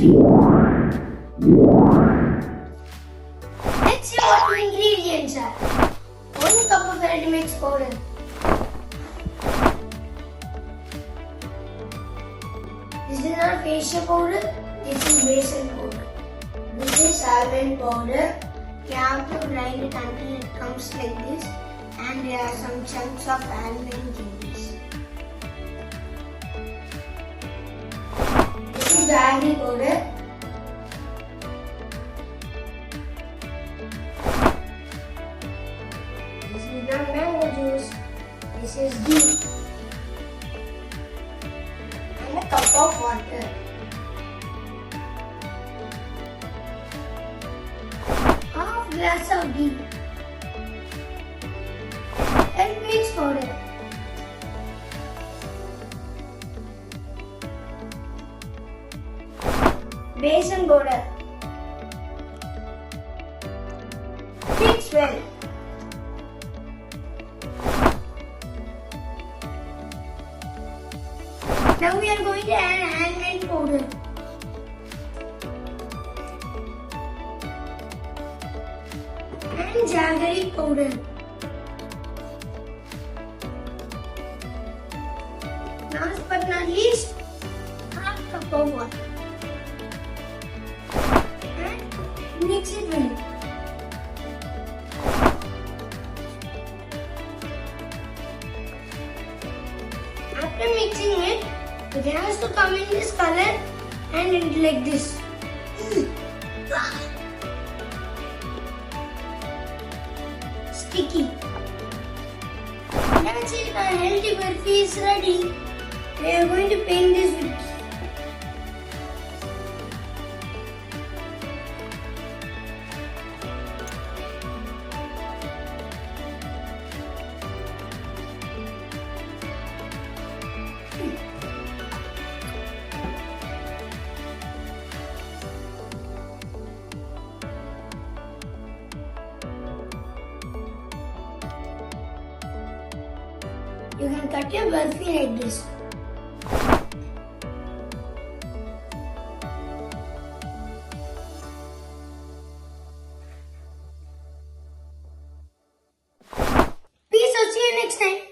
Let's see what the ingredients are. 1 cup of ready mix powder. This is not facial powder, this is besan powder. This is almond powder. You have to grind it until it comes like this, and there are some chunks of almond juice. This is Jaggery powder. This is not mango juice. This is ghee. And a cup of water. Half glass of ghee. And mix powder. Besan powder. Mix well. Now we are going to add almond powder. And jaggery powder. Last but not least, half cup of water. And mix it well. After mixing it, it has to come in this color and like this. Sticky. That's it, our healthy burfi is ready. We are going to paint this with ghee. You can cut your burfi like this. Peace, I'll see you next time.